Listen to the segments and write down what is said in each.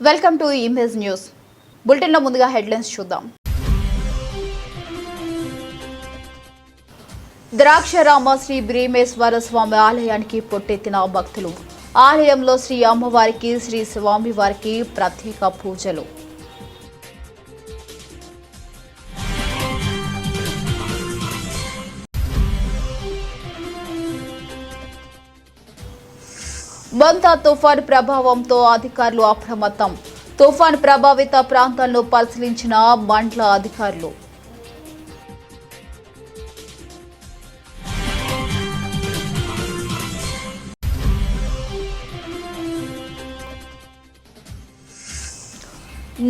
Welcome to image news. బులెటిన్లో ముందుగా headlines చూద్దాం. ద్రాక్షరామ శ్రీ భీమేశ్వర స్వామి ఆలయానికి పొట్టెత్తిన భక్తులు. ఆలయంలో శ్రీ అమ్మవారికి, శ్రీ స్వామివారికి ప్రత్యేక పూజలు. బంతా తుఫాన్ ప్రభావంతో అధికారులు అప్రమత్తం. తుఫాన్ ప్రభావిత ప్రాంతాలను పరిశీలించిన మండల అధికారులు.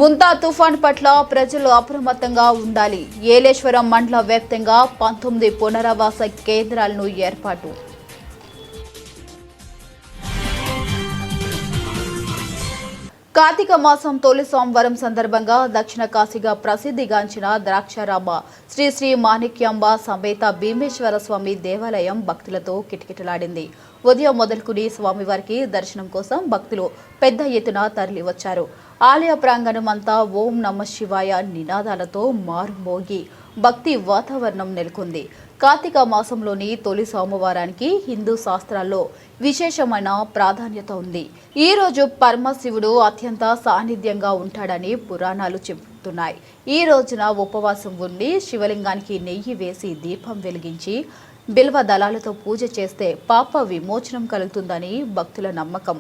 ముంతా తుఫాన్ పట్ల ప్రజలు అప్రమత్తంగా ఉండాలి. ఏలేశ్వరం మండల వ్యాప్తంగా 19 పునరావాస కేంద్రాలను ఏర్పాటు. కార్తీక మాసం తొలి సోమవారం సందర్భంగా దక్షిణ కాశీగా ప్రసిద్ధిగాంచిన ద్రాక్షారామ శ్రీ శ్రీ మాణిక్యాంబ సమేత భీమేశ్వర స్వామి దేవాలయం భక్తులతో కిటకిటలాడింది. ఉదయం మొదలుకుని స్వామివారికి దర్శనం కోసం భక్తులు పెద్ద ఎత్తున తరలివచ్చారు. ఆలయ ప్రాంగణం అంతా ఓం నమః శివాయ నినాదాలతో మారుమోగి భక్తి వాతావరణం నెలకొంది. కార్తీక మాసంలోని తొలి సోమవారానికి హిందూ శాస్త్రాల్లో విశేషమైన ప్రాధాన్యత ఉంది. ఈ రోజు పరమశివుడు అత్యంత సాన్నిధ్యంగా ఉంటాడని పురాణాలు చెబుతున్నాయి. ఈ రోజున ఉపవాసం ఉండి శివలింగానికి నెయ్యి వేసి దీపం వెలిగించి బిల్వ దళాలతో పూజ చేస్తే పాప విమోచనం కలుగుతుందని భక్తుల నమ్మకం.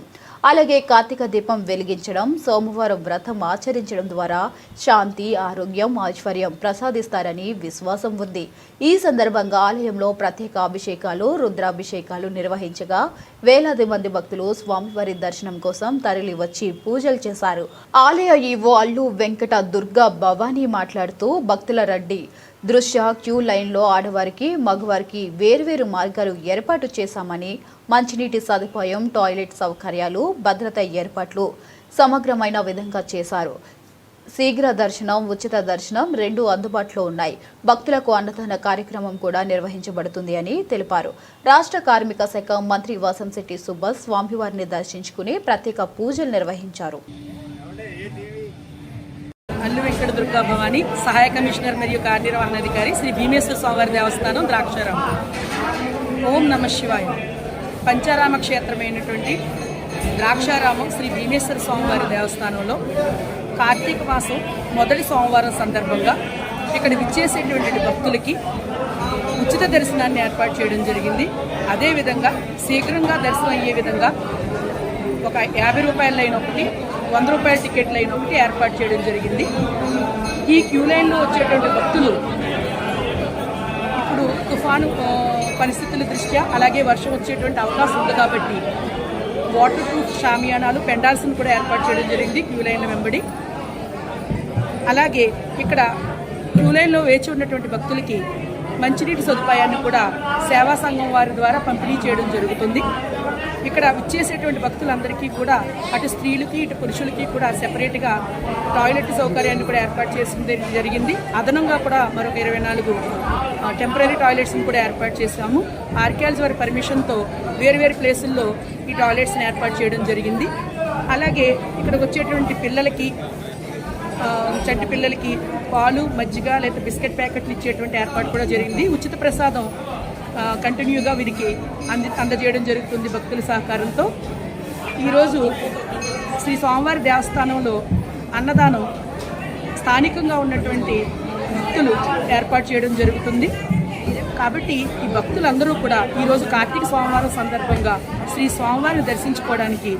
అలాగే కార్తీక దీపం వెలిగించడం, సోమవారం వ్రతం ఆచరించడం ద్వారా శాంతి, ఆరోగ్యం, ఐశ్వర్యం ప్రసాదిస్తారని విశ్వాసం ఉంది. ఈ సందర్భంగా ఆలయంలో ప్రత్యేక అభిషేకాలు, రుద్రాభిషేకాలు నిర్వహించగా వేలాది మంది భక్తులు స్వామివారి దర్శనం కోసం తరలి వచ్చి పూజలు చేశారు. ఆలయ ఈవో అల్లు వెంకట దుర్గా భవానీ మాట్లాడుతూ భక్తుల రద్దీ దృష్ట్యా క్యూ లైన్లో ఆడవారికి, మగవారికి వేర్వేరు మార్గాలు ఏర్పాటు చేశామని, మంచినీటి సదుపాయం, టాయిలెట్ సౌకర్యాలు, భద్రత ఏర్పాట్లు సమగ్రమైన విధంగా చేశారు. శీఘ్ర దర్శనం, ఉచిత దర్శనం రెండూ అందుబాటులో ఉన్నాయి. భక్తులకు అన్నదాన కార్యక్రమం కూడా నిర్వహించబడుతుంది అని తెలిపారు. రాష్ట్ర కార్మిక శాఖ మంత్రి వాసంశెట్టి సుబ్బస్ స్వామివారిని దర్శించుకుని ప్రత్యేక పూజలు నిర్వహించారు. అల్లు వెంకట దుర్గా భవాని, సహాయ కమిషనర్ మరియు కార్యనిర్వహణాధికారి, శ్రీ భీమేశ్వర స్వామివారి దేవస్థానం, ద్రాక్షారామ. ఓం నమః శివాయ. పంచారామ క్షేత్రమైనటువంటి ద్రాక్షారామం శ్రీ భీమేశ్వర స్వామివారి దేవస్థానంలో కార్తీక మాసం మొదటి సోమవారం సందర్భంగా ఇక్కడ విచ్చేసేటువంటి భక్తులకి ఉచిత దర్శనాన్ని ఏర్పాటు చేయడం జరిగింది. అదేవిధంగా శీఘ్రంగా దర్శనం అయ్యే విధంగా ఒక 50 రూపాయల లైన్ ఒకటి, 100 రూపాయల టికెట్ లైన్ ఒకటి ఏర్పాటు చేయడం జరిగింది. ఈ క్యూ లైన్లో వచ్చేటువంటి భక్తులు ఇప్పుడు తుఫాను పరిస్థితుల దృష్ట్యా, అలాగే వర్షం వచ్చేటువంటి అవకాశం ఉంది కాబట్టి వాటర్ ప్రూఫ్ షామియానాలు, పెండాల్స్ను కూడా ఏర్పాటు చేయడం జరిగింది క్యూ లైన్ల వెంబడి. అలాగే ఇక్కడ క్యూ లైన్లో వేచి ఉన్నటువంటి భక్తులకి మంచినీటి సదుపాయాన్ని కూడా సేవా సంఘం వారి ద్వారా పంపిణీ చేయడం జరుగుతుంది. ఇక్కడ విచ్చేసేటువంటి భక్తులందరికీ కూడా అటు స్త్రీలకి ఇటు పురుషులకి కూడా సెపరేట్గా టాయిలెట్ సౌకర్యాన్ని కూడా ఏర్పాటు చేసింది జరిగింది. అదనంగా కూడా మరొక 24 టెంపరీ టాయిలెట్స్ని కూడా ఏర్పాటు చేశాము. ఆర్కియాలజీ వారి పర్మిషన్తో వేరువేరు ప్లేసుల్లో ఈ టాయిలెట్స్ని ఏర్పాటు చేయడం జరిగింది. అలాగే ఇక్కడికి వచ్చేటువంటి పిల్లలకి, చంటి పిల్లలకి పాలు, మజ్జిగ లేదా బిస్కెట్ ప్యాకెట్లు ఇచ్చేటువంటి ఏర్పాటు కూడా జరిగింది. ఉచిత ప్రసాదం కంటిన్యూగా వీరికి అందజేయడం జరుగుతుంది భక్తుల సహకారంతో. ఈరోజు శ్రీ స్వామివారి దేవస్థానంలో అన్నదానం స్థానికంగా ఉన్నటువంటి భక్తులు ఏర్పాటు చేయడం జరుగుతుంది. కాబట్టి ఈ భక్తులందరూ కూడా ఈరోజు కార్తీక సోమవారం సందర్భంగా శ్రీ స్వామివారిని దర్శించుకోవడానికి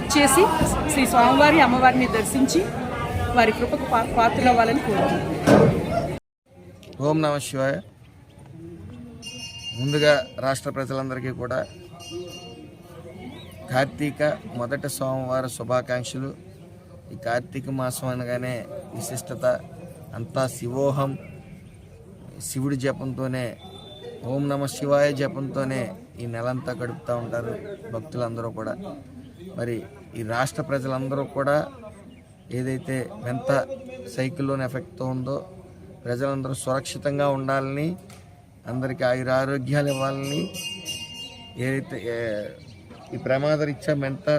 ఇచ్చేసి శ్రీ స్వామివారి, అమ్మవారిని దర్శించి వారి కృపకు పాత్రలవ్వాలని కోరుతున్నాను. ఓం నమః శివాయ. ముందుగా రాష్ట్ర ప్రజలందరికీ కూడా కార్తీక మొదటి సోమవార శుభాకాంక్షలు. ఈ కార్తీక మాసం అనగానే విశిష్టత అంతా శివోహం, శివుడి జపంతోనే, ఓం నమః శివాయ జపంతోనే ఈ నెలంతా గడుపుతూ ఉంటారు భక్తులందరూ కూడా. మరి ఈ రాష్ట్ర ప్రజలందరూ కూడా ఏదైతే ఎంత సైక్లోన్ ఎఫెక్ట్తో ఉందో ప్రజలందరూ సురక్షితంగా ఉండాలని, అందరికీ ఆయురారోగ్యాలు ఇవ్వాలని, ఏదైతే ఈ ప్రమాదరీత్యా ఎంత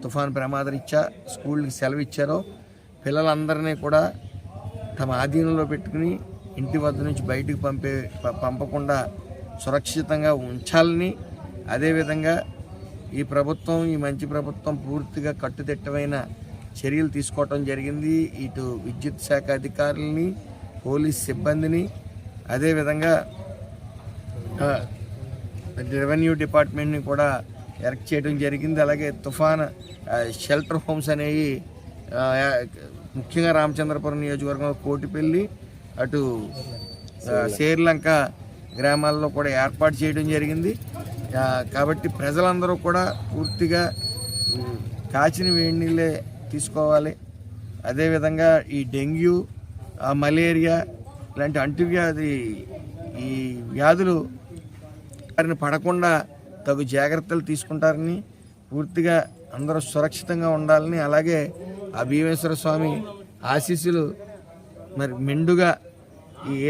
తుఫాన్ ప్రమాదరీత్యా స్కూళ్ళకి సెలవు ఇచ్చారో పిల్లలందరినీ కూడా తమ ఆధీనంలో పెట్టుకుని ఇంటి వద్ద నుంచి బయటకు పంపకుండా సురక్షితంగా ఉంచాలని, అదేవిధంగా ఈ ప్రభుత్వం, ఈ మంచి ప్రభుత్వం పూర్తిగా కట్టుదిట్టమైన చర్యలు తీసుకోవటం జరిగింది. ఇటు విద్యుత్ శాఖ అధికారులని, పోలీస్ సిబ్బందిని, అదేవిధంగా రెవెన్యూ డిపార్ట్మెంట్ని కూడా ఎరెక్ట్ చేయడం జరిగింది. అలాగే తుఫాన్ షెల్టర్ హోమ్స్ అనేవి ముఖ్యంగా రామచంద్రపురం నియోజకవర్గంలో కోటిపల్లి, అటు శేర్లంక గ్రామాల్లో కూడా ఏర్పాటు చేయడం జరిగింది. కాబట్టి ప్రజలందరూ కూడా పూర్తిగా కాచిన వేడి నీళ్ళే తీసుకోవాలి. అదేవిధంగా ఈ డెంగ్యూ, మలేరియా ఇలాంటి అంటువ్యాధి ఈ వ్యాధులు వారిని పడకుండా తగు జాగ్రత్తలు తీసుకుంటారని, పూర్తిగా అందరూ సురక్షితంగా ఉండాలని, అలాగే ఆ భీమేశ్వర స్వామి ఆశీస్సులు మరి మెండుగా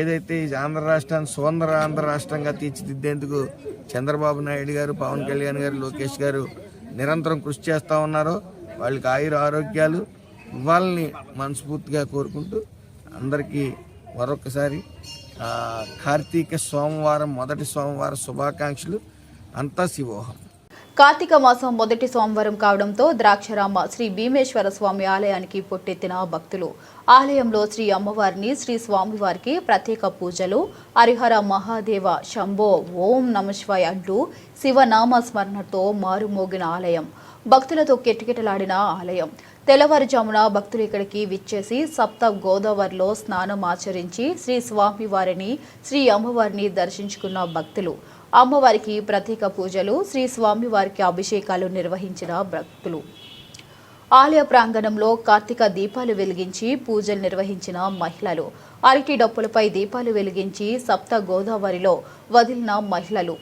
ఏదైతే ఆంధ్ర రాష్ట్రాన్ని సుందర ఆంధ్ర రాష్ట్రంగా తీర్చిదిద్దేందుకు చంద్రబాబు నాయుడు గారు, పవన్ కళ్యాణ్ గారు, లోకేష్ గారు నిరంతరం కృషి చేస్తూ ఉన్నారో వాళ్ళకి ఆరోగ్యాలు ఇవ్వాలని మనస్ఫూర్తిగా కోరుకుంటూ అందరికీ మరొకసారి కార్తీక సోమవారం మొదటి సోమవారం శుభాకాంక్షలు. అంతా శివోహం. కార్తీక మాసం మొదటి సోమవారం కావడంతో ద్రాక్షరామ శ్రీ భీమేశ్వర స్వామి ఆలయానికి పొట్టెత్తిన భక్తులు. ఆలయంలో శ్రీ అమ్మవారిని, శ్రీ స్వామివారికి ప్రత్యేక పూజలు, హరిహర మహాదేవ శంభో ఓం నమశివాయ అంటూ శివనామ స్మరణతో మారుమోగిన ఆలయం. భక్తులతో కిటకిటలాడిన ఆలయం. తెల్లవారుజామున భక్తులు ఇక్కడికి విచ్చేసి సప్త గోదావరిలో స్నానం ఆచరించి శ్రీ స్వామివారిని, శ్రీ అమ్మవారిని దర్శించుకున్న భక్తులు. అమ్మవారికి ప్రత్యేక పూజలు, శ్రీ స్వామివారికి అభిషేకాలు నిర్వహించిన భక్తులు. ఆలయ ప్రాంగణంలో కార్తీక దీపాలు వెలిగించి పూజలు నిర్వహించిన మహిళలు. అరటి డప్పులపై దీపాలు వెలిగించి సప్త గోదావరిలో వదిలిన మహిళలు.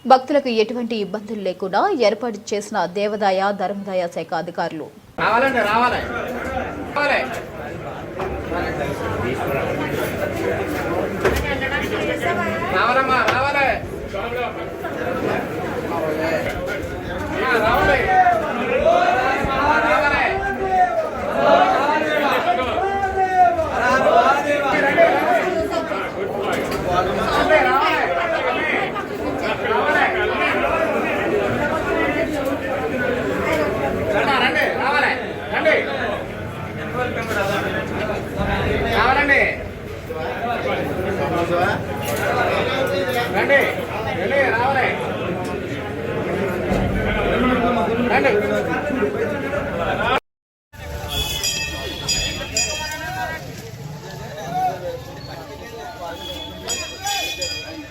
భక్తులకు ఎటువంటి ఇబ్బందులు లేకుండా ఏర్పాటు చేసిన దేవాదాయ ధర్మదాయ శాఖ అధికారులు.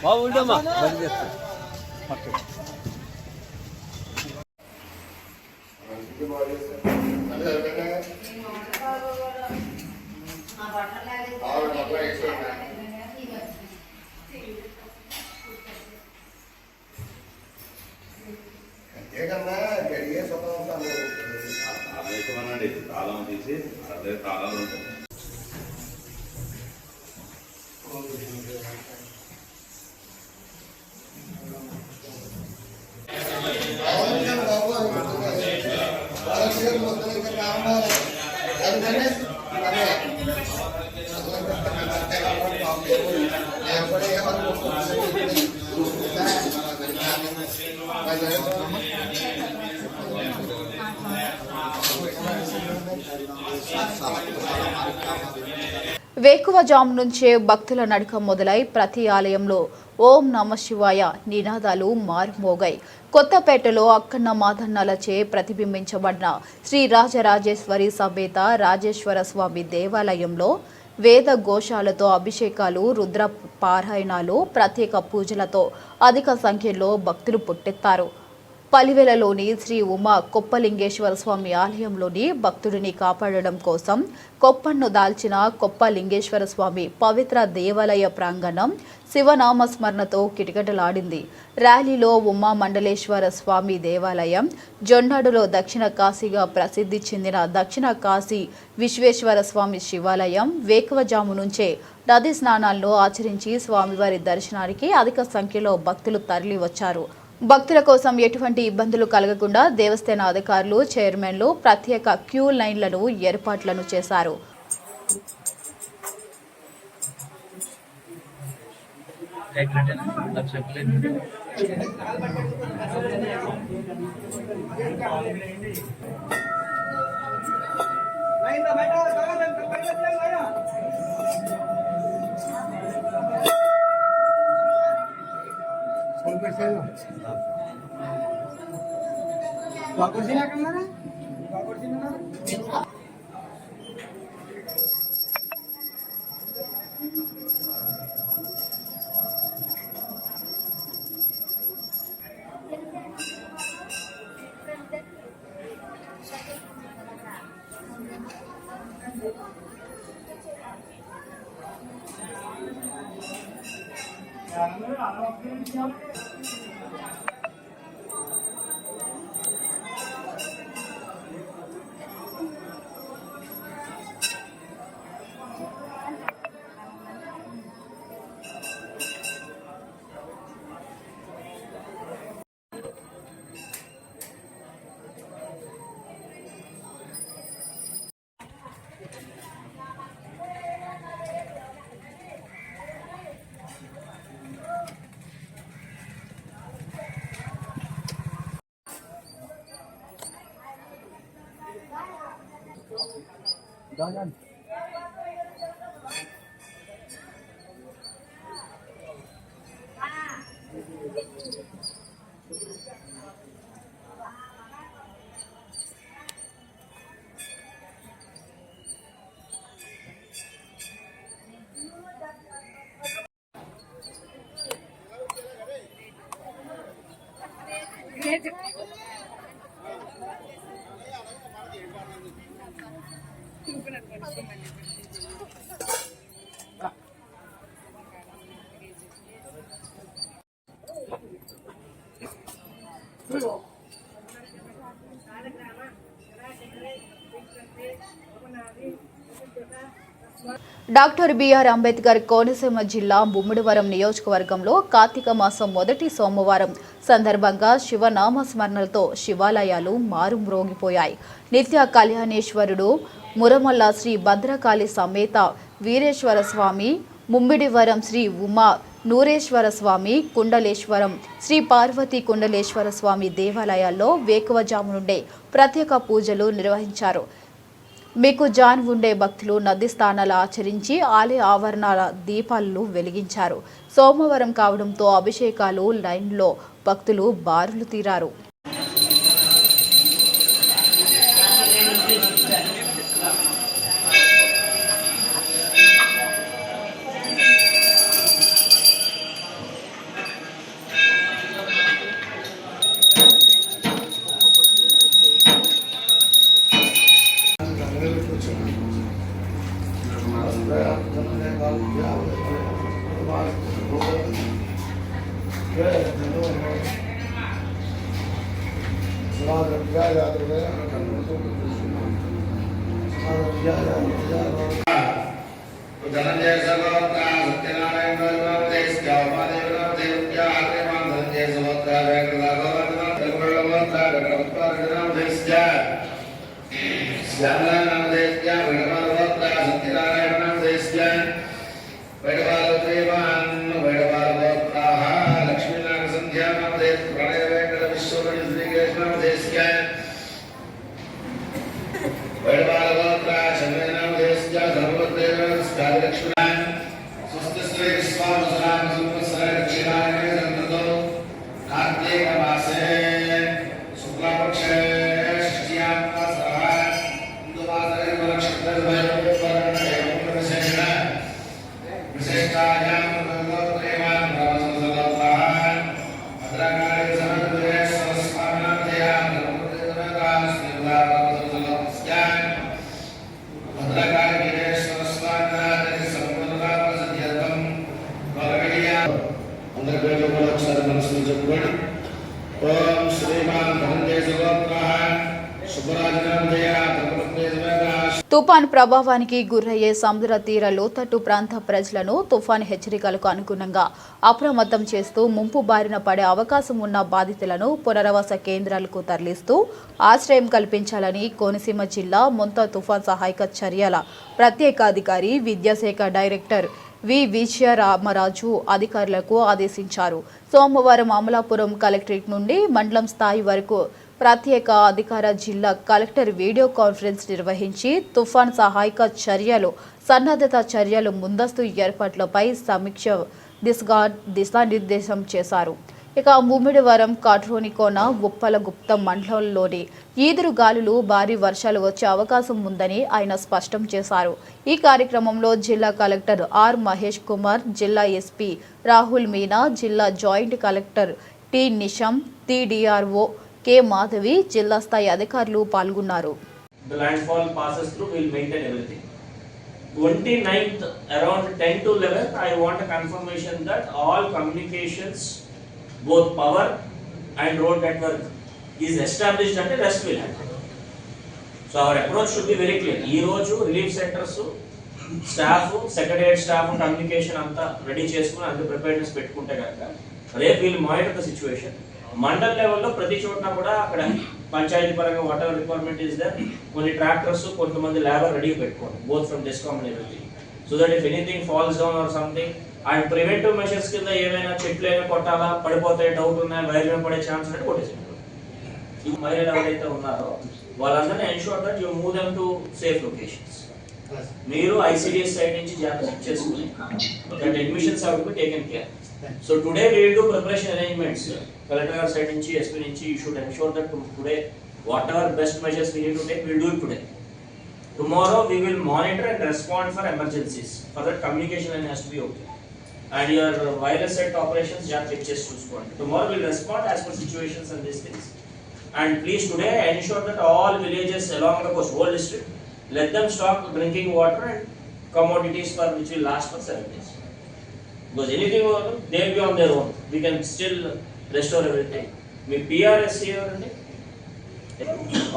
బాగుండమ్మా తాళం తీసి అదే తాళాలు ఉంటాయి. వేకువజాము నుంచే భక్తుల నడక మొదలై ప్రతి ఆలయంలో ఓం నమ శివాయ నినాదాలు మారుమోగాయి. కొత్తపేటలో అక్కన్న మాదన్నలచే ప్రతిబింబించబడిన శ్రీ రాజరాజేశ్వరి సమేత రాజేశ్వర స్వామి దేవాలయంలో వేద ఘోషాలతో అభిషేకాలు, రుద్ర పారాయణాలు, ప్రత్యేక పూజలతో అధిక సంఖ్యలో భక్తులు పుట్టెత్తారు. పలివెలలోని శ్రీ ఉమా కొప్పలింగేశ్వర స్వామి ఆలయంలోని భక్తుడిని కాపాడడం కోసం కొప్పన్ను దాల్చిన కొప్పలింగేశ్వర స్వామి పవిత్ర దేవాలయ ప్రాంగణం శివనామస్మరణతో కిటకిటలాడింది. ర్యాలీలో ఉమా మండలేశ్వర స్వామి దేవాలయం, జొన్నాడులో దక్షిణ కాశీగా ప్రసిద్ధి చెందిన దక్షిణ కాశీ విశ్వేశ్వర స్వామి శివాలయం వేకువజాము నుంచే నదీ స్నానాలను ఆచరించి స్వామివారి దర్శనానికి అధిక సంఖ్యలో భక్తులు తరలి వచ్చారు. భక్తుల కోసం ఎటువంటి ఇబ్బందులు కలగకుండా దేవస్థాన అధికారులు, చైర్మన్లు ప్రత్యేక క్యూ లైన్లను ఏర్పాట్లను చేశారు. డాక్టర్ బిఆర్ అంబేద్కర్ కోనసీమ జిల్లా ముమ్మిడివరం నియోజకవర్గంలో కార్తీక మాసం మొదటి సోమవారం సందర్భంగా శివనామ స్మరణలతో శివాలయాలు మారుమ్రోగిపోయాయి. నిత్య కళ్యాణేశ్వరుడు మురమల్ల శ్రీ భద్రకాళి సమేత వీరేశ్వర స్వామి, ముమ్మిడివరం శ్రీ ఉమా నూరేశ్వర స్వామి, కుండలేశ్వరం శ్రీ పార్వతీ కుండలేశ్వర స్వామి దేవాలయాల్లో వేకువజాము నుండే ప్రత్యేక పూజలు నిర్వహించారు. మీకు జాన్ ఉండే భక్తులు నది స్నానాలు ఆచరించి ఆలయ ఆవరణాల దీపాలను వెలిగించారు. సోమవారం కావడంతో అభిషేకాలు లైన్లో భక్తులు బారులు తీరారు. తుఫాన్ ప్రభావానికి గురయ్యే సముద్ర తీర లోతట్టు ప్రాంత ప్రజలను తుఫాన్ హెచ్చరికలకు అనుగుణంగా అప్రమత్తం చేస్తూ ముంపు బారిన పడే అవకాశం ఉన్న బాధితులను పునరావాస కేంద్రాలకు తరలిస్తూ ఆశ్రయం కల్పించాలని కోనసీమ జిల్లా ముంతా తుఫాన్ సహాయక చర్యల ప్రత్యేకాధికారి విద్యాశాఖ డైరెక్టర్ వి విజయరామరాజు అధికారులకు ఆదేశించారు. సోమవారం అమలాపురం కలెక్టరేట్ నుండి మండలం స్థాయి వరకు ప్రత్యేక అధికార జిల్లా కలెక్టర్ వీడియో కాన్ఫరెన్స్ నిర్వహించి తుఫాన్ సహాయక చర్యలు, సన్నద్ధత చర్యలు, ముందస్తు ఏర్పాట్లపై సమీక్ష దిశానిర్దేశం చేశారు. ఇక ముమ్మిడివరం, కాట్రోనికోన, ఉప్పలగుప్తం మండలంలోని ఈదురు గాలులు, భారీ వర్షాలు వచ్చే అవకాశం ఉందని ఆయన స్పష్టం చేశారు. ఈ కార్యక్రమంలో జిల్లా కలెక్టర్ ఆర్ మహేష్ కుమార్, జిల్లా ఎస్పీ రాహుల్ మీనా, జిల్లా joint collector T Nisham, TDRO K Madhavi, జిల్లా స్థాయి అధికారులు పాల్గొన్నారు. The landfall passes through, we'll maintain everything. 29th around 10 to 11, I want a confirmation that all communications, both power and road network is established and the rest will happen. So our approach should be very clear. Ee roju relief centers, staff, secretariat staff, communication anta ready cheskoni and preparedness pettukunte ganaka repu will monitor the situation. Mandal లెవెల్లో ప్రతి చోటన కూడా అక్కడ పంచాయతీ పరంగా whatever requirement is there, కొన్ని tractors, కొంతమంది labour ready పెట్టుకోండి, both from DISCOM and everything, so that if anything falls down or something. And preventive measures కింద ఏమైనా చెట్లు ఏమైనా కొట్టాలా, పడిపోతే డౌట్ ఉన్నాయి, వైర్ మీద పడే ఛాన్స్ ఉన్నట్టు కొట్టేసేయండి. ఈ మహిళలు ఎవరైతే ఉన్నారో వాళ్ళందరినీ ensure that you move them to safe locations. మీరు ICDS సైడ్ నుంచి జాగ్రత్త చేసుకుని that admissions have to be taken care. So today we will do preparation arrangements. Collector side nunchi, SP nunchi, you should ensure that today whatever best measures we need to take, we will do it today. Tomorrow we will monitor and respond for emergencies. For that communication line has to be okay. And your wireless set operations, just choose. Tomorrow we will respond as per situations and these things. And please today ensure that all villages along the coast, whole district, let them stock drinking water and commodities for which will last for 7 days. Because anything over, they will be on their own. We can still restore everything. Me PRSC everything.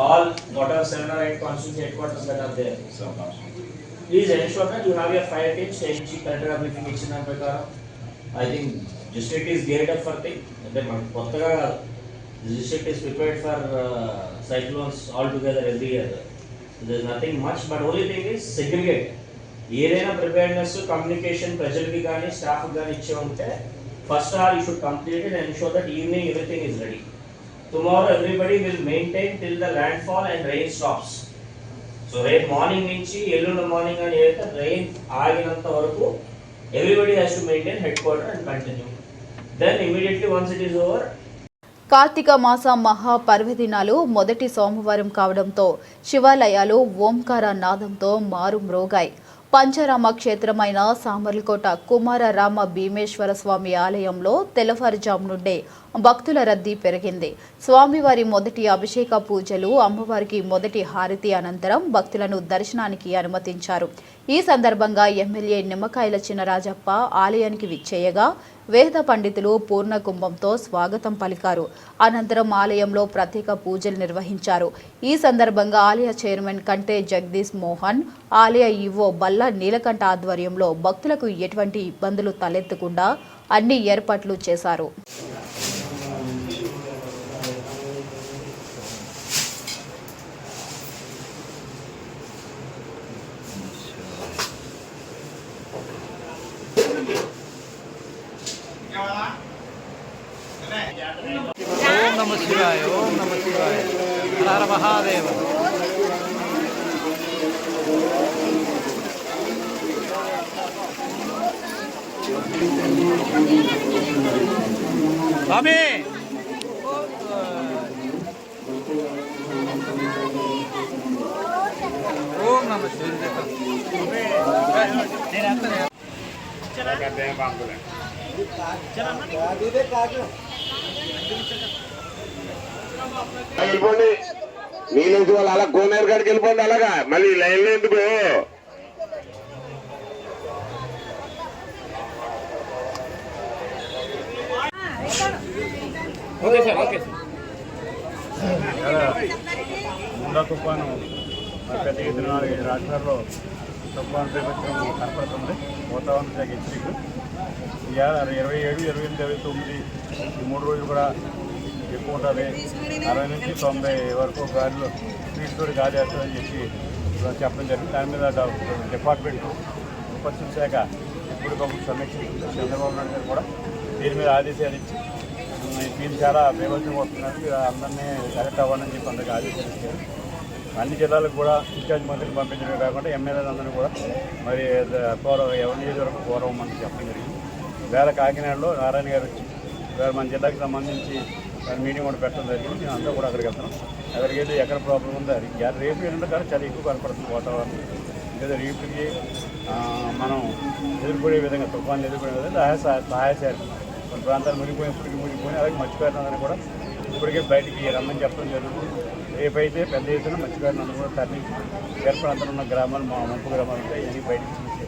All whatever 7 or 8 constituency headquarters that are there. Please ensure that you have your fire team. Change collector briefing ichina prakaram. I think district is geared up for thing. Then kottaga district is prepared for cyclones all together every year. So there is nothing much, but only thing is segregate. ఏదైనా preparedness, communication ప్రజలకి కానీ staff కానీ ఇచ్చే ఉంటే first all you should complete it and ensure that evening everything is ready. Tomorrow everybody will maintain till the landfall and rain stops. So రేపు morning నుంచి ఎల్లుండి morning అని ఏదైతే రెయిన్ ఆగినంత వరకు everybody has to maintain headquarter and continue. Then immediately once it is over. కార్తీక మాస మహాపర్వదినాలు మొదటి సోమవారం కావడంతో శివాలయాలు ఓంకార నాదంతో మారుమ్రోగాయి. పంచరామ క్షేత్రమైన సామర్లకోట కుమారరామ భీమేశ్వర స్వామి ఆలయంలో తెల్లవారుజాము నుండే భక్తుల రద్దీ పెరిగింది. స్వామివారి మొదటి అభిషేక పూజలు, అమ్మవారికి మొదటి హారతి అనంతరం భక్తులను దర్శనానికి అనుమతించారు. ఈ సందర్భంగా ఎమ్మెల్యే నిమ్మకాయల చినరాజప్ప ఆలయానికి విచ్చేయగా వేద పండితులు పూర్ణ కుంభంతో స్వాగతం పలికారు. అనంతరం ఆలయంలో ప్రత్యేక పూజలు నిర్వహించారు. ఈ సందర్భంగా ఆలయ చైర్మన్ కంటే జగదీష్ మోహన్, ఆలయ ఈవో బల్ల నీలకంఠ ఆధ్వర్యంలో భక్తులకు ఎటువంటి ఇబ్బందులు తలెత్తకుండా అన్ని ఏర్పాట్లు చేశారు. ఓం నమః శివాయ, ఓం నమః శివాయ, హర హర మహాదేవ. స్వామి ఓం నమః వెళ్ళిపోండి. మీ నుంచి వాళ్ళు అలా కోనేరు కాడికి వెళ్ళిపోండి. అలాగా మళ్ళీ లైన్లో ఎందుకు? ముండా తుఫాను పెద్ద ఎత్తున 4-5 రాష్ట్రాల్లో తుఫాను ప్రభావం కనపడుతుంది. వాతావరణ శాఖ హెచ్చరికలు 27, 28, 29 ఈ 3 రోజులు కూడా ఎక్కువ ఉంటుంది. 60 నుంచి 90 వరకు గాలిలో స్పీడ్తో గాలి వేస్తుందని చెప్పడం జరిగింది. దాని మీద డిపార్ట్మెంట్ పరిశుభ్ర శాఖ ఎప్పటికప్పుడు సమీక్షిస్తుంది. చంద్రబాబు నాయుడు గారు కూడా దీని మీద ఆదేశాలు ఇచ్చి దీన్ని చాలా బేవత్సంగా వస్తున్నట్టు అందరినీ కరెక్ట్ అవ్వాలని చెప్పి అందరికీ ఆదేశాలు ఇచ్చారు. అన్ని జిల్లాలకు కూడా ఇన్ఛార్జ్ మంత్రిని పంపించడమే కాకుండా ఎమ్మెల్యేలందరినీ కూడా మరి ఎవరి నియోజకవర్గం గౌరవమని చెప్పడం జరిగింది. వేళ కాకినాడలో నారాయణ గారు వచ్చి మన జిల్లాకి సంబంధించి మీటింగ్ కూడా పెట్టడం జరిగింది. నేను అంతా కూడా అక్కడికి వెళ్తున్నాం. అక్కడికి వెళ్ళి ఎక్కడ ప్రాబ్లం ఉందో అది రేపు ఏంటంటే కానీ చాలా ఎక్కువ కనపడుతుంది వాతావరణం. లేదా రేపుకి మనం ఎదుర్కొనే విధంగా తుఫాన్లు ఎదుర్కొనే విధంగా సహాయ శాఖ కొన్ని ప్రాంతాలు మునిగిపోయి అలాగే మత్స్యకారులందరూ కూడా ఇప్పటికే బయటికి రమ్మని చెప్పడం జరుగుతుంది. రేపైతే పెద్ద ఎత్తున మత్స్యకారులందరూ కూడా తరలించి ఏర్పడంతా ఉన్న గ్రామాలు మా ముంపు గ్రామాలు ఉంటాయి ఇవన్నీ బయటికి తీసే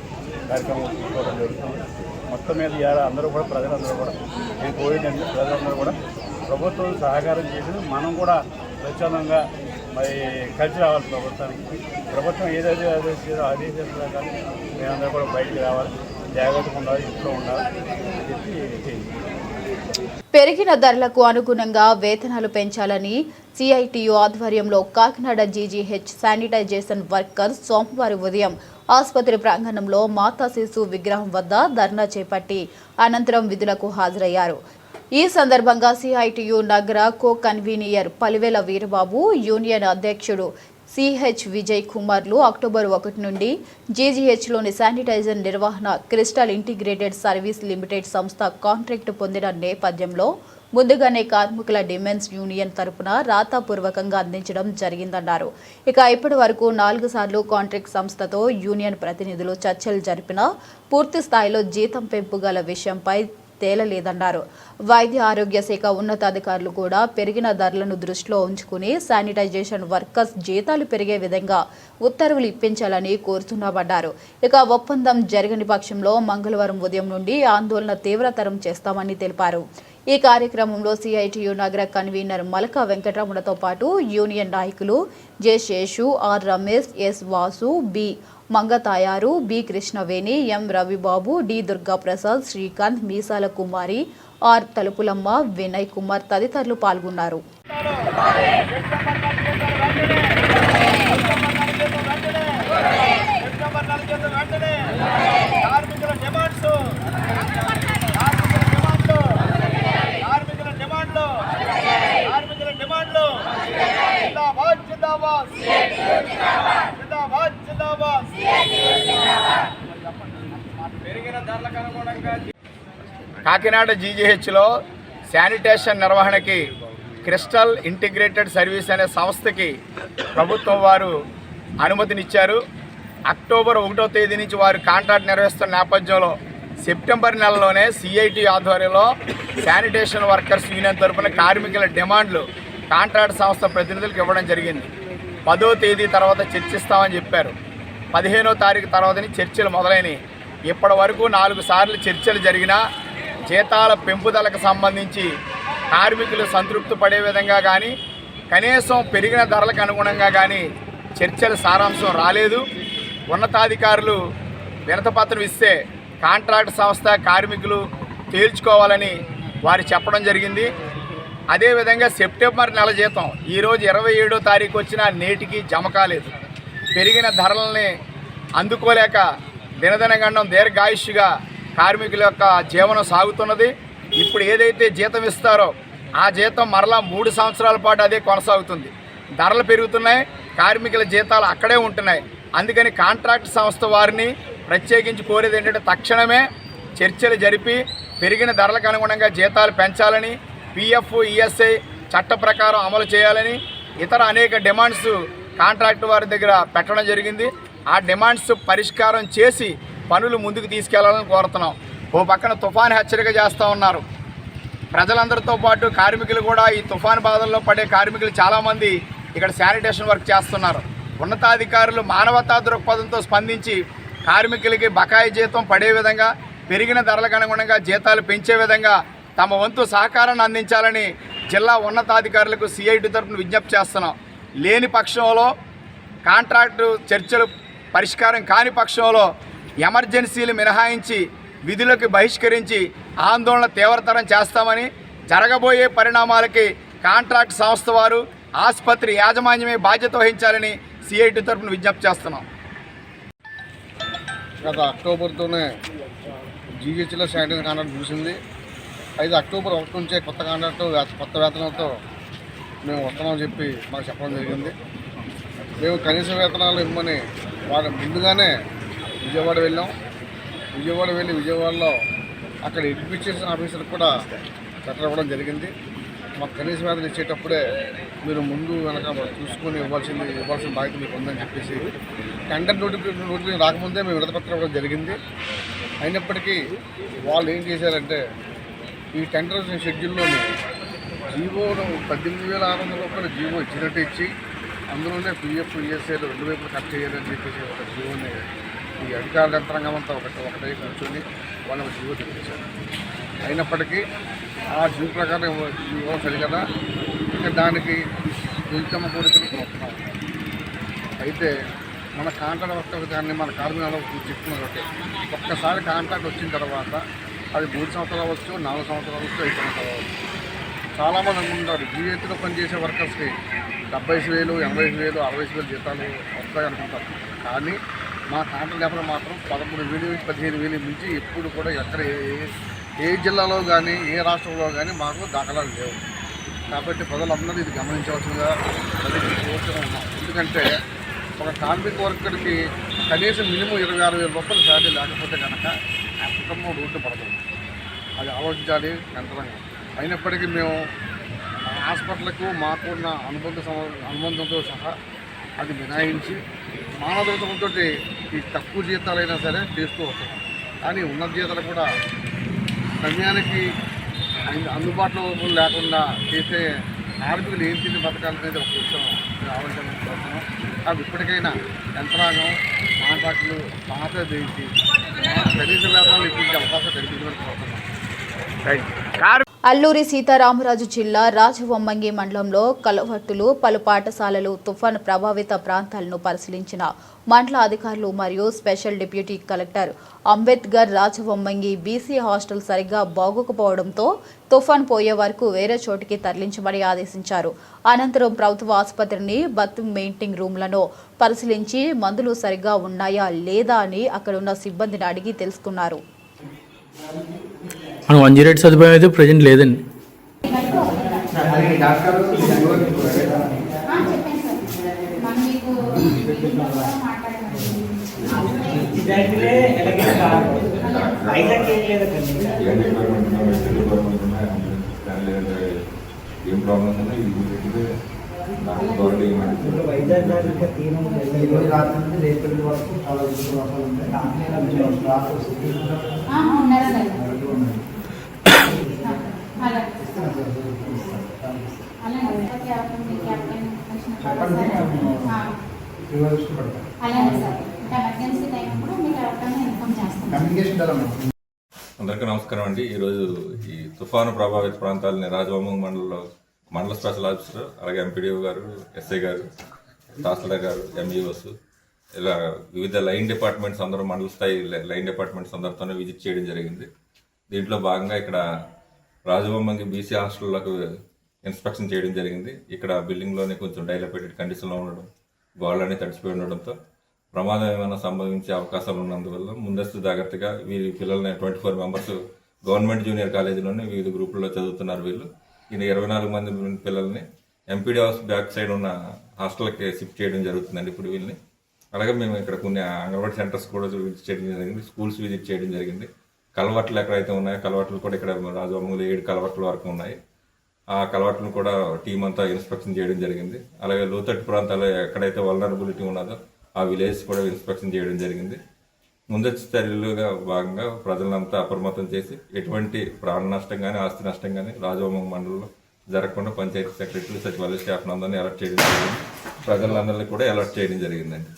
కార్యక్రమం తీసుకోవడం జరుగుతుంది. మొత్తం మీద ఇవాళ అందరూ కూడా ప్రజలందరూ కూడా నేను కోరిందంటే ప్రజలందరూ కూడా ప్రభుత్వం సహకారం చేసి మనం కూడా స్వచ్ఛందంగా మరి కలిసి రావాలి ప్రభుత్వానికి. ప్రభుత్వం ఏదైతే ఆదేశాలు కానీ మేమందరూ కూడా బయటికి రావాలి, జాగ్రత్తగా ఉండాలి, ఇంట్లో ఉండాలి అని చెప్పి పెరిగిన ధరలకు అనుగుణంగా వేతనాలు పెంచాలని సిఐటియు ఆధ్వర్యంలో కాకినాడ జీజీహెచ్ శానిటైజేషన్ వర్కర్స్ సోమవారం ఉదయం ఆసుపత్రి ప్రాంగణంలో మాతా శిశు విగ్రహం వద్ద ధర్నా చేపట్టి అనంతరం విధులకు హాజరయ్యారు. ఈ సందర్భంగా సిఐటియు నగర కో కన్వీనియర్ పలివేల వీరబాబు, యూనియన్ అధ్యక్షుడు సిహెచ్ విజయ్ కుమార్లు అక్టోబర్ 1 నుండి జీజీహెచ్లోని శానిటైజర్ నిర్వహణ క్రిస్టల్ ఇంటిగ్రేటెడ్ సర్వీస్ లిమిటెడ్ సంస్థ కాంట్రాక్టు పొందిన నేపథ్యంలో ముందుగానే కార్మికుల డిమాండ్స్ యూనియన్ తరపున రాతాపూర్వకంగా అందించడం జరిగిందన్నారు. ఇక ఇప్పటి వరకు 4 సార్లు కాంట్రాక్ట్ సంస్థతో యూనియన్ ప్రతినిధులు చర్చలు జరిపినా పూర్తి స్థాయిలో జీతం పెంపు గల విషయంపై తేలలేదన్నారు. వైద్య ఆరోగ్య శాఖ ఉన్నతాధికారులు కూడా పెరిగిన ధరలను దృష్టిలో ఉంచుకుని శానిటైజేషన్ వర్కర్స్ జీతాలు పెరిగే విధంగా ఉత్తర్వులు ఇప్పించాలని కోరుతున్నామన్నారు. ఇక ఒప్పందం జరగని పక్షంలో మంగళవారం ఉదయం నుండి ఆందోళన తీవ్రతరం చేస్తామని తెలిపారు. ఈ కార్యక్రమంలో సిఐటియు నగర కన్వీనర్ మలక వెంకటరమణతో పాటు యూనియన్ నాయకులు J Seshu, R Ramesh, S Vasu, B Mangatayaru, B Krishnaveni, M Ravibabu, D Durgaprasad, Srikanth, Meesala Kumari, R Talupulamma, Vinay Kumar తదితరులు పాల్గొన్నారు. కాకినాడ జీజీహెచ్లో శానిటేషన్ నిర్వహణకి క్రిస్టల్ ఇంటిగ్రేటెడ్ సర్వీస్ అనే సంస్థకి ప్రభుత్వం వారు అనుమతినిచ్చారు. అక్టోబర్ 1వ తేదీ నుంచి వారు కాంట్రాక్ట్ నిర్వహిస్తున్న నేపథ్యంలో సెప్టెంబర్ నెలలోనే సిఐటి ఆధ్వర్యంలో శానిటేషన్ వర్కర్స్ యూనియన్ తరఫున కార్మికుల డిమాండ్లు కాంట్రాక్ట్ సంస్థ ప్రతినిధులకు ఇవ్వడం జరిగింది. 10వ తేదీ తర్వాత చర్చిస్తామని చెప్పారు. 15వ తారీఖు తర్వాతని చర్చలు మొదలైనవి. ఇప్పటి వరకు 4 సార్లు చర్చలు జరిగినా జీతాల పెంపుదలకు సంబంధించి కార్మికులు సంతృప్తి పడే విధంగా కానీ కనీసం పెరిగిన ధరలకు అనుగుణంగా కానీ చర్చల సారాంశం రాలేదు. ఉన్నతాధికారులు వినతిపత్రం ఇస్తే కాంట్రాక్ట్ సంస్థ కార్మికులు తేల్చుకోవాలని వారు చెప్పడం జరిగింది. అదేవిధంగా సెప్టెంబర్ నెల జీతం ఈరోజు 27వ తారీఖు వచ్చినా నేటికి జమ కాలేదు. పెరిగిన ధరలని అందుకోలేక దినదినగండం దీర్ఘాయుష్గా కార్మికుల యొక్క జీవనం సాగుతున్నది. ఇప్పుడు ఏదైతే జీతం ఇస్తారో ఆ జీతం మరలా 3 సంవత్సరాల పాటు అదే కొనసాగుతుంది. ధరలు పెరుగుతున్నాయి, కార్మికుల జీతాలు అక్కడే ఉంటున్నాయి. అందుకని కాంట్రాక్ట్ సంస్థ వారిని ప్రత్యేకించి కోరేది ఏంటంటే తక్షణమే చర్చలు జరిపి పెరిగిన ధరలకు అనుగుణంగా జీతాలు పెంచాలని, పిఎఫ్, ఈఎస్ఐ చట్ట ప్రకారం అమలు చేయాలని, ఇతర అనేక డిమాండ్స్ కాంట్రాక్ట్ వారి దగ్గర పెట్టడం జరిగింది. ఆ డిమాండ్స్ పరిష్కారం చేసి పనులు ముందుకు తీసుకెళ్లాలని కోరుతున్నాం. ఓ పక్కన తుఫాను హెచ్చరిక చేస్తూ ఉన్నారు. ప్రజలందరితో పాటు కార్మికులు కూడా ఈ తుఫాను బాధల్లో పడే కార్మికులు చాలామంది ఇక్కడ శానిటేషన్ వర్క్ చేస్తున్నారు. ఉన్నతాధికారులు మానవతా దృక్పథంతో స్పందించి కార్మికులకి బకాయి జీతం పడే విధంగా, పెరిగిన ధరలకు అనుగుణంగా జీతాలు పెంచే విధంగా తమ వంతు సహకారాన్ని అందించాలని జిల్లా ఉన్నతాధికారులకు సిఐటి తరఫున విజ్ఞప్తి చేస్తున్నాం. లేని పక్షంలో కాంట్రాక్టు చర్చలు పరిష్కారం కాని పక్షంలో ఎమర్జెన్సీలు మినహాయించి విధులకు బహిష్కరించి ఆందోళన తీవ్రతరం చేస్తామని, జరగబోయే పరిణామాలకి కాంట్రాక్ట్ సంస్థ వారు ఆసుపత్రి యాజమాన్యమే బాధ్యత వహించాలని సిఐటి తరఫున విజ్ఞప్తి చేస్తున్నాం. గత అక్టోబర్తోనే జీహెచ్లో శానిటైజర్ కాంట్రాక్ట్ చూసింది. అయితే అక్టోబర్ 1 నుంచే కొత్త కాంట్రాక్టు కొత్త వేతనాలతో మేము వస్తున్నామని చెప్పి మాకు చెప్పడం జరిగింది. మేము కనీస వేతనాలు ఇవ్వమని వాళ్ళు ముందుగానే విజయవాడ వెళ్ళాం. విజయవాడలో అక్కడ ఎడ్యుకేషన్ ఆఫీసర్కి కూడా లెటర్ ఇవ్వడం జరిగింది. మాకు కనీస వేతనం ఇచ్చేటప్పుడే మీరు ముందు వెనక చూసుకొని ఇవ్వాల్సిన బాధ్యత మీకు ఉందని చెప్పేసి టెండర్ నోటిఫికేషన్ రాకముందే మేము విడతపత్రం ఇవ్వడం జరిగింది. అయినప్పటికీ వాళ్ళు ఏం చేశారంటే ఈ టెండర్ షెడ్యూల్లోని జీవోను 18,600 రూపాయలు జీవో ఇచ్చినట్టు ఇచ్చి అందులోనే పిఎఫ్ ఈఎస్ఐలు 2 వైపులు కట్ చేయాలని చెప్పేసి ఒక జీవోని ఈ అధికార యంత్రాంగం అంతా ఒకటే కూర్చొని వాళ్ళకి జీవో తెప్పించారు. అయినప్పటికీ ఆ జీవో ప్రకారం ఇవ్వడం సరి కదా, ఇంకా దానికి ఇంకమ్మ కోరికలు వస్తున్నాం. అయితే మన కాంట్రాక్ట్ వర్కర్స్ కానీ మన కార్మికులు చెప్తున్నారు ఒకటే, ఒక్కసారి కాంట్రాక్ట్ వచ్చిన తర్వాత అది 3 సంవత్సరాలు అవ్వచ్చు, 4 సంవత్సరాలు అవ్వచ్చు, 5 సంవత్సరాలు అవ్వచ్చు. చాలామంది అనుకుంటారు జీఎత్లో పనిచేసే వర్కర్స్కి 70,000, 80,000, 60,000 జీతాలు వస్తాయి అనుకుంటారు. కానీ మా కాంట్రాక్ట్ లేబర్ మాత్రం 13,000, 15,000 మించి ఎప్పుడు కూడా ఎక్కడ ఏ జిల్లాలో కానీ ఏ రాష్ట్రంలో కానీ మాకు దాఖలాలు లేవు. కాబట్టి ప్రజలందరూ ఇది గమనించవలసిందిగా కోరుతున్నాం. ఎందుకంటే ఒక కార్మిక వర్కర్కి కనీసం మినిమం 26,000 రూపాయలు శాలరీ లేకపోతే కనుక ఆ కుటుంబం రోడ్డు పడుతుంది. అది ఆలోచించాలి యంత్రాంగం. అయినప్పటికీ మేము హాస్పిటల్కు మాకున్న అనుబంధంతో సహా అది మినహాయించి మానవతంతో ఈ తక్కువ జీతాలైనా సరే చేస్తూ వస్తున్నాం. కానీ ఉన్నత జీతాలు కూడా సమయానికి అందుబాటులో లేకుండా చేసే కార్మికులు ఏం తిని బతకాలనేది ఒక విషయం ఆలోచించుకుంటున్నాం. అది ఇప్పటికైనా యంత్రాంగం కాంట్రాక్టులు పాత చేయించి కనీస వేతనాలు ఇప్పించే అవకాశం కల్పించమని కోరుతున్నాం. అల్లూరి సీతారామరాజు జిల్లా రాజవొమ్మంగి మండలంలో కలవట్టులు పలు పాఠశాలలు తుఫాను ప్రభావిత ప్రాంతాలను పరిశీలించిన మండల అధికారులు మరియు special deputy collector Ambedkar Rajavommangi BC hostel సరిగ్గా బాగోకపోవడంతో తుఫాన్ పోయే వరకు వేరే చోటికి తరలించమని ఆదేశించారు. అనంతరం ప్రభుత్వ ఆసుపత్రిని బత్ మెయింటింగ్ రూమ్లను పరిశీలించి మందులు సరిగ్గా ఉన్నాయా లేదా అని అక్కడున్న సిబ్బందిని అడిగి తెలుసుకున్నారు. 108 సదుపాయం అయితే ప్రజెంట్ లేదండి. ఏం ప్రాబ్లమ్స్ ఉన్నాయి అందరికీ నమస్కారం అండి. ఈరోజు ఈ తుఫాను ప్రభావిత ప్రాంతాలని రాజవొమ్మంగి మండల స్పెషల్ ఆఫీసర్, అలాగే ఎంపీడీఓ గారు, ఎస్ఐ గారు, తహసీల్దార్ గారు, ఎంఈఓస్, ఇలా వివిధ లైన్ డిపార్ట్మెంట్స్ అందరూ మండల స్థాయి లైన్ డిపార్ట్మెంట్స్ అందరితోనే విజిట్ చేయడం జరిగింది. దీంట్లో భాగంగా ఇక్కడ రాజవొమ్మంగి బీసీ హాస్టల్లకు ఇన్స్పెక్షన్ చేయడం జరిగింది. ఇక్కడ బిల్డింగ్లోనే కొంచెం డైలపేటెడ్ కండిషన్లో ఉండడం, గోడలన్నీ తడిచిపోయి ఉండడంతో ప్రమాదం ఏమైనా సంభవించే అవకాశాలు ఉన్నందువల్ల ముందస్తు జాగ్రత్తగా వీరి పిల్లల్ని 24 మెంబర్స్ గవర్నమెంట్ జూనియర్ కాలేజీలోనే వివిధ గ్రూపుల్లో చదువుతున్నారు. వీళ్ళు 24 మంది పిల్లల్ని ఎంపీడీ హౌస్ బ్యాక్ సైడ్ ఉన్న హాస్టల్కి షిఫ్ట్ చేయడం జరుగుతుందండి ఇప్పుడు వీళ్ళని. అలాగే మేము ఇక్కడ కొన్ని అంగన్వాడీ సెంటర్స్ కూడా విజిట్ చేయడం జరిగింది, స్కూల్స్ విజిట్ చేయడం జరిగింది. కలవట్లు ఎక్కడైతే ఉన్నాయో కలవట్లు కూడా ఇక్కడ రాజవొమ్మంగిలో 7 కలవట్ల వరకు ఉన్నాయి. ఆ కలవట్లను కూడా టీం అంతా ఇన్స్పెక్షన్ చేయడం జరిగింది. అలాగే లోతట్టు ప్రాంతాల్లో ఎక్కడైతే వల్నరబిలిటీ ఉన్నదో ఆ విలేజ్ కూడా ఇన్స్పెక్షన్ చేయడం జరిగింది. ముందస్తు చర్యలుగా భాగంగా ప్రజలంతా అప్రమత్తం చేసి ఎటువంటి ప్రాణ నష్టం కానీ ఆస్తి నష్టం కానీ రాజవొమ్మంగి మండలంలో జరగకుండా పంచాయతీ సెక్రటరీలు, సచివాలయ స్టాఫ్ అందరినీ అలర్ట్ చేయడం జరిగింది. ప్రజలందరినీ కూడా అలర్ట్ చేయడం జరిగిందండి.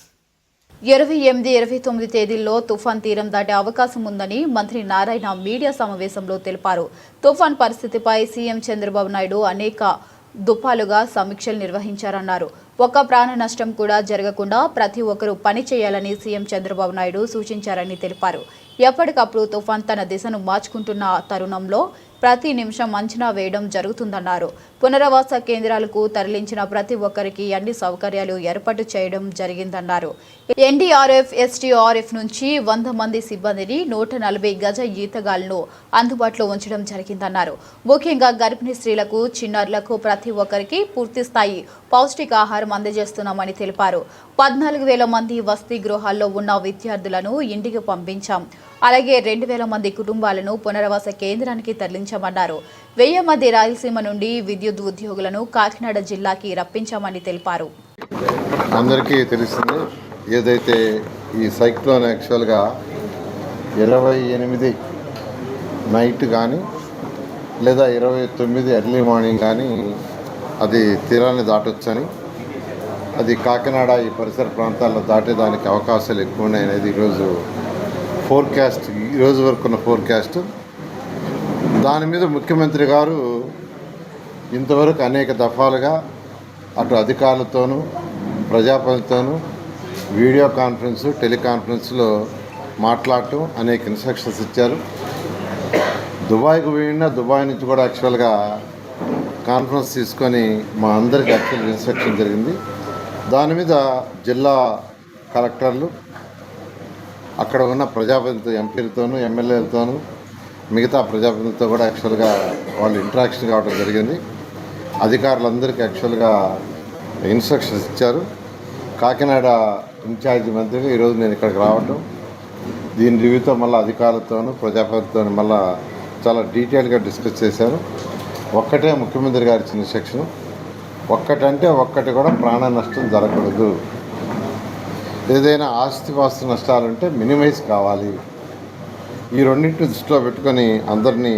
28, 29 తేదీల్లో తుఫాన్ తీరం దాటే అవకాశం ఉందని మంత్రి నారాయణ మీడియా సమావేశంలో తెలిపారు. తుఫాన్ పరిస్థితిపై సీఎం చంద్రబాబు నాయుడు అనేక దుపాలుగా సమీక్షలు నిర్వహించారన్నారు. ఒక్క ప్రాణ నష్టం కూడా జరగకుండా ప్రతి ఒక్కరూ పని చేయాలని సీఎం చంద్రబాబు నాయుడు సూచించారని తెలిపారు. ఎప్పటికప్పుడు తుఫాన్ తన దిశను మార్చుకుంటున్న తరుణంలో ప్రతి నిమిషం అంచనా వేయడం జరుగుతుందన్నారు. పునరావాస కేంద్రాలకు తరలించిన ప్రతి ఒక్కరికి అన్ని సౌకర్యాలు ఏర్పాటు చేయడం జరిగిందన్నారు. ఎన్డీఆర్ఎఫ్, ఎస్డీఆర్ఎఫ్ నుంచి 100 మంది సిబ్బందిని 140 గజ ఈతగాళ్లను అందుబాటులో ఉంచడం జరిగిందన్నారు. ముఖ్యంగా గర్భిణీ స్త్రీలకు, చిన్నారులకు ప్రతి ఒక్కరికి పూర్తిస్థాయి పౌష్టికాహారం అందజేస్తున్నామని తెలిపారు. 14,000 మంది వసతి గృహాల్లో ఉన్న విద్యార్థులను ఇంటికి పంపించాం. అలాగే 2,000 మంది కుటుంబాలను పునరావాస కేంద్రానికి తరలించామన్నారు. 1000 మంది రాయలసీమ నుండి విద్యుత్ ఉద్యోగులను కాకినాడ జిల్లాకి రప్పించామని తెలిపారు. అందరికీ తెలిసింది, ఏదైతే ఈ సైక్లోన్ యాక్చువల్గా 28 నైట్ కానీ లేదా 29 ఎర్లీ మార్నింగ్ కానీ అది తీరాన్ని దాటొచ్చని, అది కాకినాడ ఈ పరిసర ప్రాంతాల్లో దాటేదానికి అవకాశాలు ఎక్కువ ఉన్నాయనేది ఈరోజు ఫోర్కాస్ట్, ఈరోజు వరకు ఉన్న ఫోర్కాస్ట్. దాని మీద ముఖ్యమంత్రి గారు ఇంతవరకు అనేక దఫాలుగా అటు అధికారులతోనూ ప్రజాప్రతినిధులతోనూ వీడియో కాన్ఫరెన్స్, టెలికాన్ఫరెన్స్లో మాట్లాడటం, అనేక ఇన్స్ట్రక్షన్స్ ఇచ్చారు. దుబాయ్కు పోయినా దుబాయ్ నుంచి కూడా యాక్చువల్గా కాన్ఫరెన్స్ తీసుకొని మా అందరికి యాక్చువల్గా ఇన్స్ట్రక్షన్ జరిగింది. దాని మీద జిల్లా కలెక్టర్లు, అక్కడ ఉన్న ప్రజాప్రతినిధులతో, ఎంపీలతోనూ ఎమ్మెల్యేలతోనూ మిగతా ప్రజాప్రతినిధులతో కూడా యాక్చువల్గా వాళ్ళు ఇంటరాక్షన్ కావడం జరిగింది. అధికారులందరికీ యాక్చువల్గా ఇన్స్ట్రక్షన్స్ ఇచ్చారు. కాకినాడ ఇన్ఛార్జి మంత్రిగా ఈరోజు నేను ఇక్కడికి రావటం, దీని రివ్యూతో మళ్ళీ అధికారులతోనూ ప్రజాప్రతినిధులతో మళ్ళీ చాలా డీటెయిల్గా డిస్కస్ చేశారు. ఒక్కటే ముఖ్యమంత్రి గారి ఇచ్చిన ఇన్స్ట్రక్షన్, ఒక్కటంటే ఒక్కటి కూడా ప్రాణ నష్టం జరగకూడదు. ఏదైనా ఆస్తిపాస్తు నష్టాలుంటే మినిమైజ్ కావాలి. ఈ రెండింటిని దృష్టిలో పెట్టుకొని అందరినీ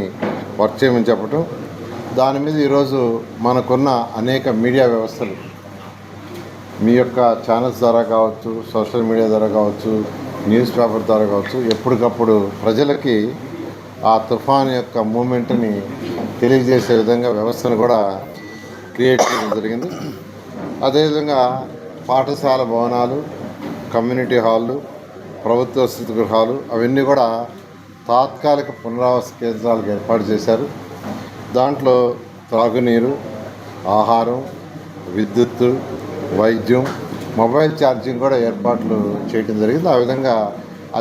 వర్క్ చేయమని చెప్పటం. దాని మీద ఈరోజు మనకున్న అనేక మీడియా వ్యవస్థలు, మీ యొక్క ఛానల్స్ ద్వారా కావచ్చు, సోషల్ మీడియా ద్వారా కావచ్చు, న్యూస్ పేపర్ ద్వారా కావచ్చు, ఎప్పటికప్పుడు ప్రజలకి ఆ తుఫాన్ యొక్క మూమెంట్ని తెలియజేసే విధంగా వ్యవస్థను కూడా క్రియేట్ చేయడం జరిగింది. అదేవిధంగా పాఠశాల భవనాలు, కమ్యూనిటీ హాళ్ళు, ప్రభుత్వ వసతి గృహాలు అవన్నీ కూడా తాత్కాలిక పునరావాస కేంద్రాలకు ఏర్పాటు చేశారు. దాంట్లో త్రాగునీరు, ఆహారం, విద్యుత్తు, వైద్యం, మొబైల్ ఛార్జింగ్ కూడా ఏర్పాట్లు చేయడం జరిగింది. ఆ విధంగా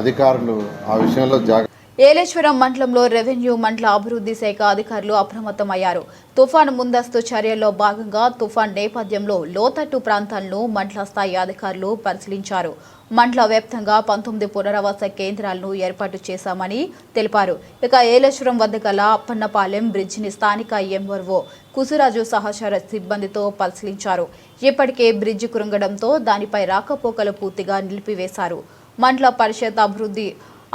అధికారులు ఆ విషయంలో ఏలేశ్వరం మండలంలో రెవెన్యూ మండల అభివృద్ధి శాఖ అధికారులు అప్రమత్తమయ్యారు. తుఫాను ముందస్తు చర్యల్లో భాగంగా తుఫాన్ నేపథ్యంలో లోతట్టు ప్రాంతాలను మండల స్థాయి అధికారులు పరిశీలించారు. మండల వ్యాప్తంగా 19 పునరావాస కేంద్రాలను ఏర్పాటు చేశామని తెలిపారు. ఇక ఏలేశ్వరం వద్ద గల అప్పన్నపాలెం బ్రిడ్జిని స్థానిక ఎంఆర్ఓ కుసురాజు సహచర సిబ్బందితో పరిశీలించారు. ఇప్పటికే బ్రిడ్జి కురుంగడంతో దానిపై రాకపోకలు పూర్తిగా నిలిపివేశారు. మండల పరిషత్ అభివృద్ధి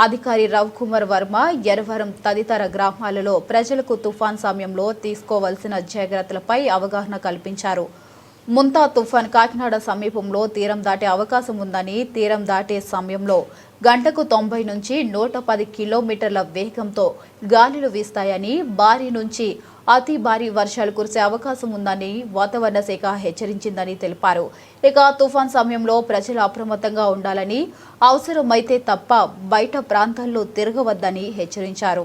అధికారి రవికుమార్ వర్మ ఎరవరం తదితర గ్రామాలలో ప్రజలకు తుఫాన్ సమయంలో తీసుకోవాల్సిన జాగ్రత్తలపై అవగాహన కల్పించారు. ముంతా తుఫాన్ కాకినాడ సమీపంలో తీరం దాటే అవకాశం ఉందని, తీరం దాటే సమయంలో గంటకు 90 నుంచి 110 కిలోమీటర్ల వేగంతో గాలులు వీస్తాయని, భారీ నుంచి అతి భారీ వర్షాలు కురిసే అవకాశం ఉందని వాతావరణ శాఖ హెచ్చరించిందని తెలిపారు. ఇక తుఫాన్ సమయంలో ప్రజలు అప్రమత్తంగా ఉండాలని, అవసరమైతే తప్ప బయట ప్రాంతాల్లో తిరగవద్దని హెచ్చరించారు.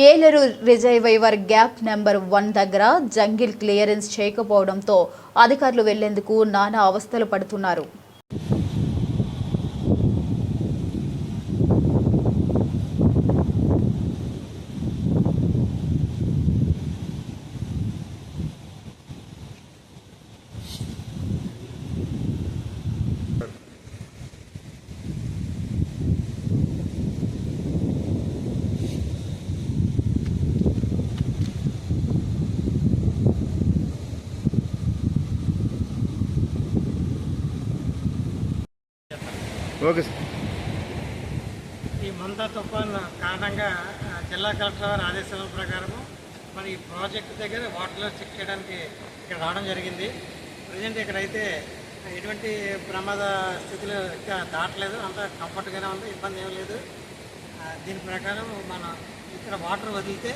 ఏలేరు రిజర్వాయర్ గ్యాప్ నెంబర్ 1 దగ్గర జంగిల్ క్లియరెన్స్ చేయకపోవడంతో అధికారులు వెళ్లేందుకు నానా అవస్థలు పడుతున్నారు. ఈ మంతా తుఫాన్ కారణంగా జిల్లా కలెక్టర్ గారి ఆదేశాల ప్రకారము మరి ఈ ప్రాజెక్ట్ దగ్గర వాటర్లో చెక్ చేయడానికి ఇక్కడ రావడం జరిగింది. ప్రజెంట్ ఇక్కడైతే ఎటువంటి ప్రమాద స్థితిలో దాటలేదు, అంతా కంఫర్ట్గానే ఉంది, ఇబ్బంది ఏం లేదు. దీని ప్రకారం మనం ఇక్కడ వాటర్ వదిలితే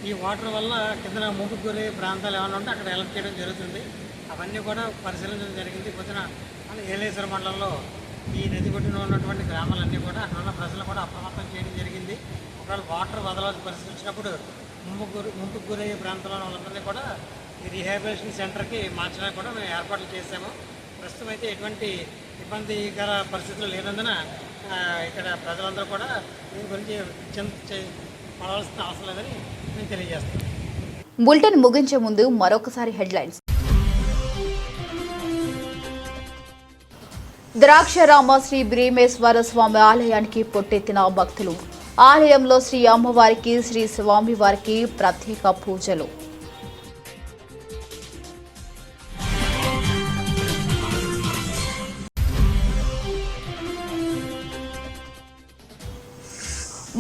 ఈ వాటర్ వల్ల కింద ముంపుకు గురి ప్రాంతాలు ఏమైనా ఉంటే అక్కడ అలర్ట్ చేయడం జరుగుతుంది. ఆ అవన్నీ కూడా పరిశీలించడం జరిగింది. పొద్దున మన ఏలేశ్వర మండలంలో ఈ నది ఒడ్డున ఉన్నటువంటి గ్రామాలన్నీ కూడా అక్కడ ఉన్న ప్రజలు కూడా అప్రమత్తం చేయడం జరిగింది. ఒకవేళ వాటర్ వదలాల్సిన పరిస్థితి వచ్చినప్పుడు ముంపుకు గురయ్యే ప్రాంతంలో వాళ్ళందరినీ కూడా ఈ రీహాబిలిటేషన్ సెంటర్కి మార్చడానికి కూడా మేము ఏర్పాట్లు చేశాము. ప్రస్తుతం అయితే ఎటువంటి ఇబ్బందికర పరిస్థితులు లేనందున ఇక్కడ ప్రజలందరూ కూడా దీని గురించి పడవలసిన అవసరం లేదని నేను తెలియజేస్తాను. బులెటిన్ ముగించే ముందు మరొకసారి హెడ్లైన్స్. ద్రాక్షరామ శ్రీ భీమేశ్వర స్వామి ఆలయానికి పొట్టెత్తిన భక్తులు. ఆలయంలో శ్రీ అమ్మవారికి శ్రీ స్వామివారికి ప్రత్యేక పూజలు.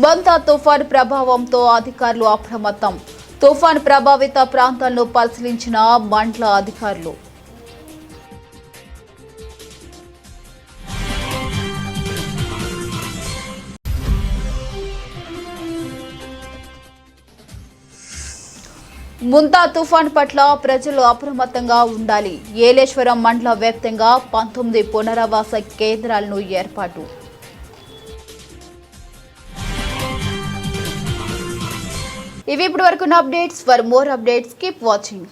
బంతా తుఫాన్ ప్రభావంతో అధికారులు అప్రమత్తం. తుఫాన్ ప్రభావిత ప్రాంతాలను పరిశీలించిన మండల అధికారులు. ముంతా తుఫాన్ పట్ల ప్రజలు అప్రమత్తంగా ఉండాలి. ఏలేశ్వరం మండల వ్యాప్తంగా 19 పునరావాస కేంద్రాలను ఏర్పాటు. ఇవి ఇప్పటి వరకు updates. For more updates keep watching.